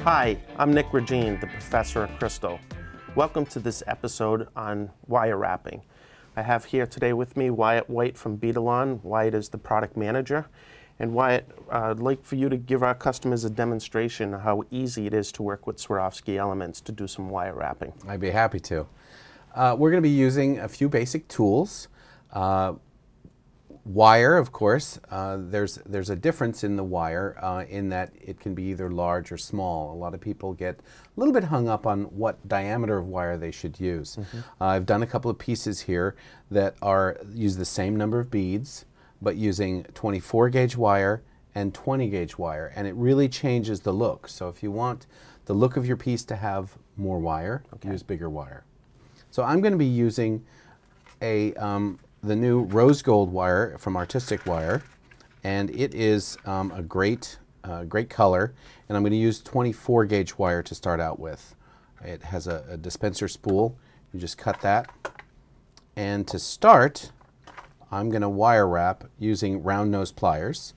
Hi, I'm Nick Regine, the professor of crystal. Welcome to this episode on wire wrapping. I have here today with me Wyatt White from Beadalon. Wyatt is the product manager. And Wyatt, I'd like for you to give our customers a demonstration of how easy it is to work with Swarovski elements to do some wire wrapping. I'd be happy to. We're going to be using a few basic tools. Wire, of course, there's a difference in the wire in that it can be either large or small. A lot of people get a little bit hung up on what diameter of wire they should use. I've done a couple of pieces here that use the same number of beads, but using 24 gauge wire and 20 gauge wire, and it really changes the look. So if you want the look of your piece to have more wire, use bigger wire. So I'm going to be using the new rose gold wire from Artistic Wire, and it is a great color, and I'm going to use 24 gauge wire to start out with. It has a dispenser spool. You just cut that, and to start I'm going to wire wrap using round nose pliers,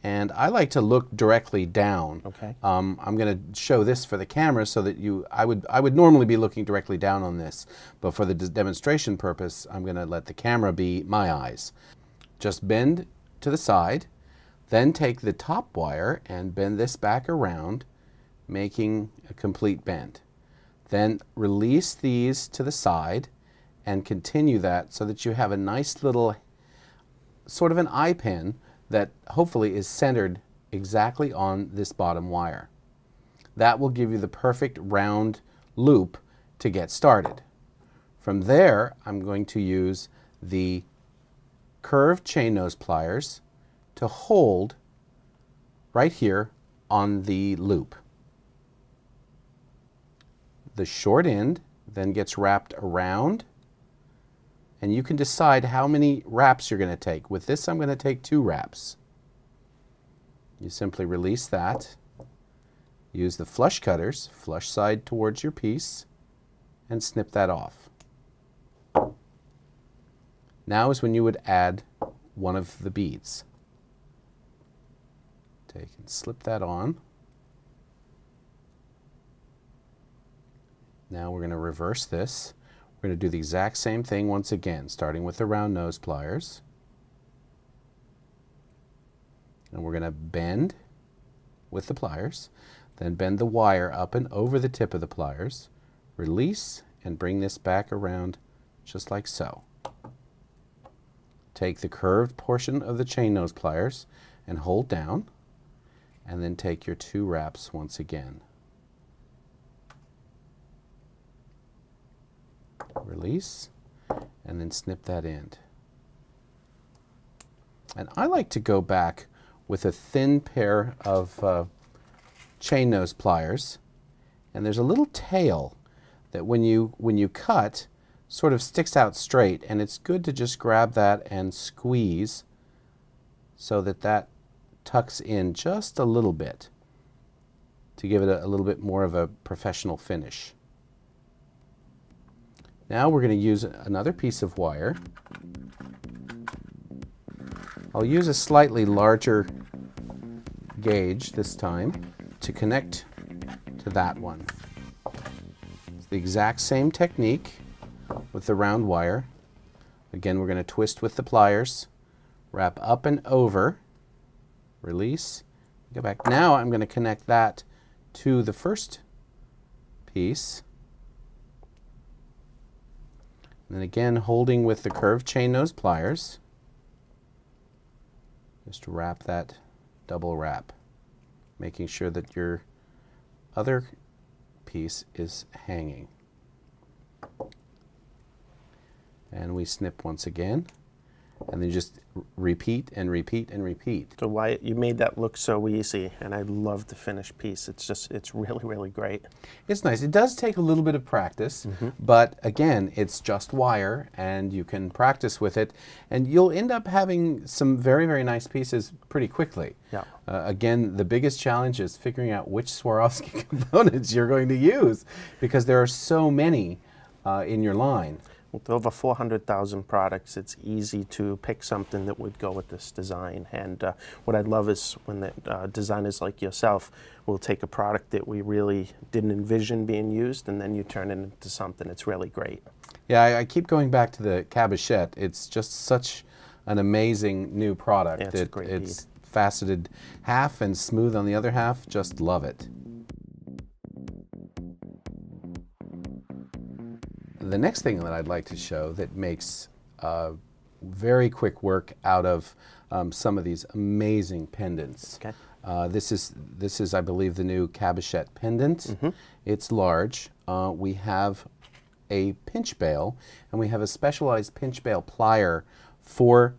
and I like to look directly down. Okay. I'm going to show this for the camera so that I would normally be looking directly down on this, but for the demonstration purpose, I'm going to let the camera be my eyes. Just bend to the side, then take the top wire and bend this back around, making a complete bend. Then release these to the side and continue that so that you have a nice little sort of an eye pin that hopefully is centered exactly on this bottom wire. That will give you the perfect round loop to get started. From there, I'm going to use the curved chain nose pliers to hold right here on the loop. The short end then gets wrapped around, and you can decide how many wraps you're going to take. With this, I'm going to take 2 wraps. You simply release that, use the flush cutters, flush side towards your piece, and snip that off. Now is when you would add one of the beads. Take and slip that on. Now we're going to reverse this. We're going to do the exact same thing once again, starting with the round nose pliers. And we're going to bend with the pliers, then bend the wire up and over the tip of the pliers, release, and bring this back around just like so. Take the curved portion of the chain nose pliers and hold down, and then take your 2 wraps once again. Release, and then snip that end. And I like to go back with a thin pair of chain nose pliers, and there's a little tail that when you cut sort of sticks out straight, and it's good to just grab that and squeeze so that that tucks in just a little bit to give it a little bit more of a professional finish. Now we're going to use another piece of wire. I'll use a slightly larger gauge this time to connect to that one. It's the exact same technique with the round wire. Again, we're going to twist with the pliers, wrap up and over, release, go back. Now I'm going to connect that to the first piece. And then again, holding with the curved chain nose pliers, just wrap that double wrap, making sure that your other piece is hanging. And we snip once again, and then just repeat and repeat and repeat. So Wyatt, you made that look so easy, and I love the finished piece. It's really, really great. It's nice. It does take a little bit of practice, but again, it's just wire, and you can practice with it, and you'll end up having some very, very nice pieces pretty quickly. Yeah. Again, the biggest challenge is figuring out which Swarovski components you're going to use, because there are so many in your line. With over 400,000 products, it's easy to pick something that would go with this design. And what I love is when the designers like yourself will take a product that we really didn't envision being used, and then you turn it into something that's really great. Yeah, I keep going back to the cabochette. It's just such an amazing new product. Yeah, it's a great it's faceted half and smooth on the other half. Just love it. The next thing that I'd like to show that makes very quick work out of some of these amazing pendants. Okay. This is, I believe, the new cabochette pendant. Mm-hmm. It's large. We have a pinch bail, and we have a specialized pinch bail plier for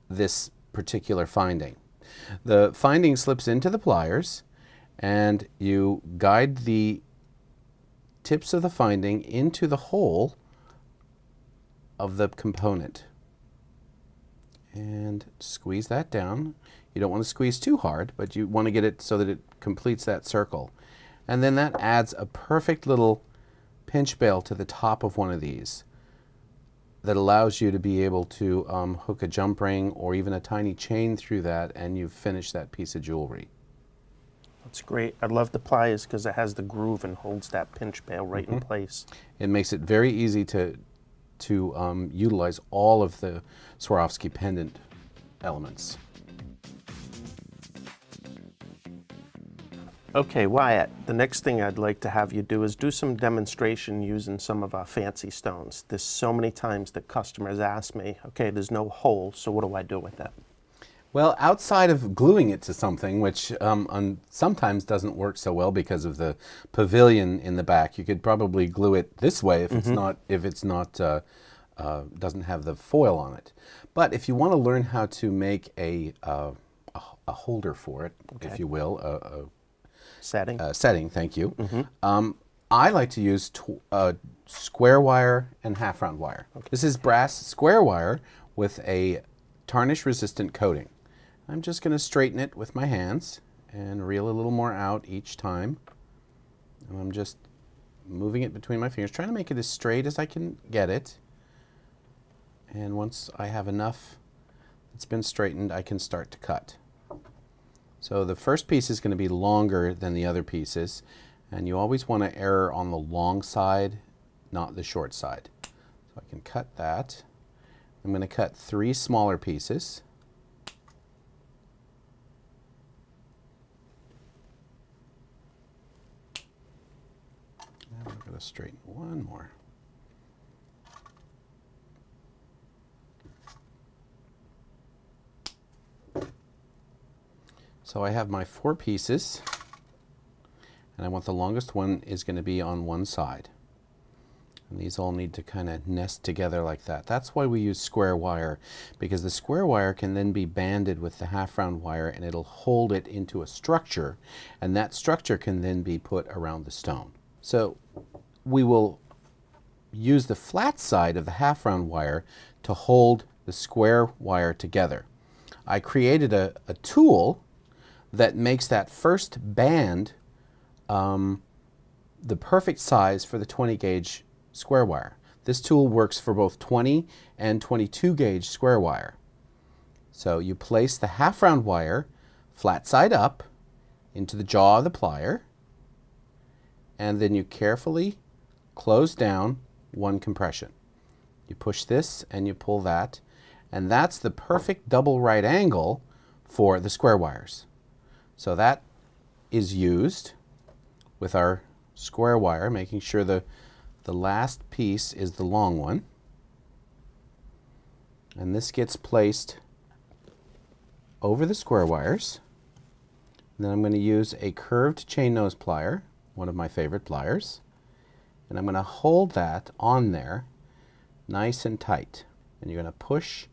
this particular finding. The finding slips into the pliers, and you guide the tips of the finding into the hole of the component and squeeze that down. You don't want to squeeze too hard, but you want to get it so that it completes that circle. And then that adds a perfect little pinch bail to the top of one of these that allows you to be able to hook a jump ring or even a tiny chain through that, and you've finished that piece of jewelry. That's great. I love the pliers because it has the groove and holds that pinch bail right in place. It makes it very easy to utilize all of the Swarovski pendant elements. Okay, Wyatt, the next thing I'd like to have you do is do some demonstration using some of our fancy stones. There's so many times that customers ask me, okay, there's no hole, so what do I do with it? Well, outside of gluing it to something, which sometimes doesn't work so well because of the pavilion in the back, you could probably glue it this way if it's not doesn't have the foil on it. But if you want to learn how to make a holder for it, if you will, setting, thank you. I like to use square wire and half round wire. This is brass square wire with a tarnish resistant coating. I'm just going to straighten it with my hands and reel a little more out each time. And I'm just moving it between my fingers, trying to make it as straight as I can get it. And once I have enough that's been straightened, I can start to cut. So the first piece is going to be longer than the other pieces, and you always want to err on the long side, not the short side. So I can cut that. I'm going to cut 3 smaller pieces. And I'm going to straighten one more. So I have my 4 pieces, and I want the longest one is going to be on one side. And these all need to kind of nest together like that. That's why we use square wire, because the square wire can then be banded with the half round wire, and it'll hold it into a structure, and that structure can then be put around the stone. So we will use the flat side of the half round wire to hold the square wire together. I created a tool that makes that first band the perfect size for the 20 gauge square wire. This tool works for both 20 and 22 gauge square wire. So you place the half round wire flat side up into the jaw of the plier, and then you carefully close down one compression. You push this and you pull that, and that's the perfect double right angle for the square wires. So that is used with our square wire, making sure the last piece is the long one. And this gets placed over the square wires. And then I'm going to use a curved chain nose plier, one of my favorite pliers, and I'm going to hold that on there nice and tight. And you're going to push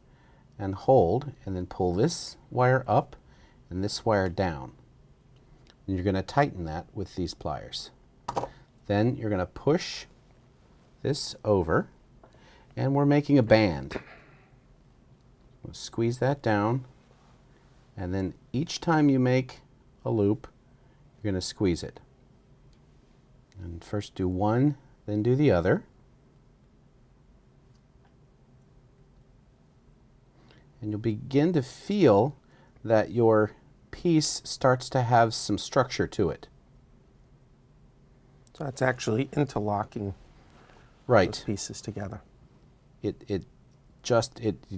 and hold, and then pull this wire up and this wire down. And you're going to tighten that with these pliers. Then you're going to push this over, and we're making a band. We'll squeeze that down, and then each time you make a loop, you're going to squeeze it. And first do one, then do the other. and you'll begin to feel that your piece starts to have some structure to it. So that's actually interlocking those pieces together. It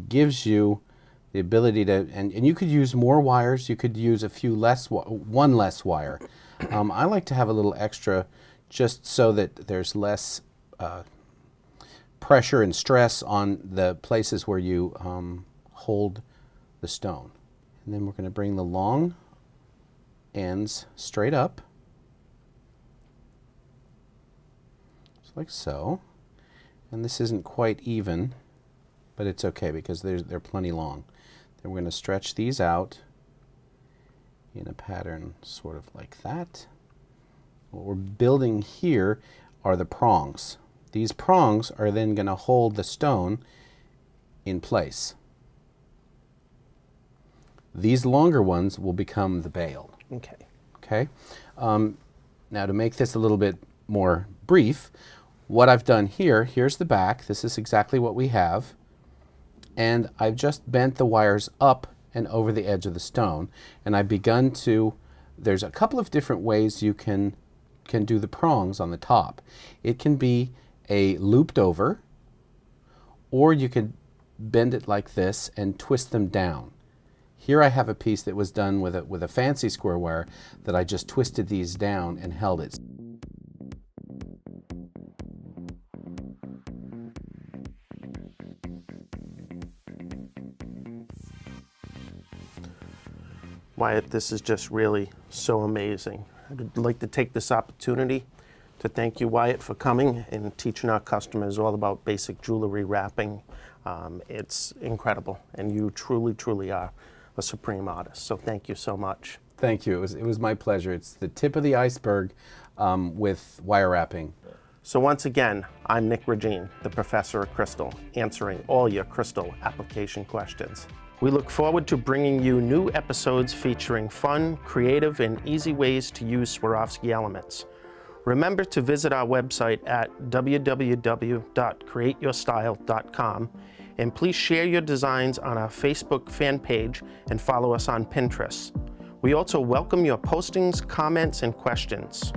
gives you the ability to, and you could use more wires, you could use a few less, one less wire. I like to have a little extra just so that there's less pressure and stress on the places where you hold the stone. And then we're going to bring the long ends straight up, just like so. And this isn't quite even, but it's okay because they're plenty long. Then we're going to stretch these out in a pattern sort of like that. What we're building here are the prongs. These prongs are then going to hold the stone in place. These longer ones will become the bail. Okay. Okay. Now to make this a little bit more brief, what I've done here, here's the back. This is exactly what we have. And I've just bent the wires up and over the edge of the stone. And I've begun to, there's a couple of different ways you can do the prongs on the top. It can be a looped over, or you could bend it like this and twist them down. Here I have a piece that was done with a fancy square wire that I just twisted these down and held it. Wyatt, this is just really so amazing. I'd like to take this opportunity to thank you, Wyatt, for coming and teaching our customers all about basic jewelry wrapping. It's incredible, and you truly, truly are a supreme artist. So thank you so much. Thank you. It was my pleasure. It's the tip of the iceberg with wire wrapping. So once again, I'm Nick Regine, the Professor of Crystal, answering all your crystal application questions. We look forward to bringing you new episodes featuring fun, creative, and easy ways to use Swarovski elements. Remember to visit our website at www.createyourstyle.com, and please share your designs on our Facebook fan page and follow us on Pinterest. We also welcome your postings, comments, and questions.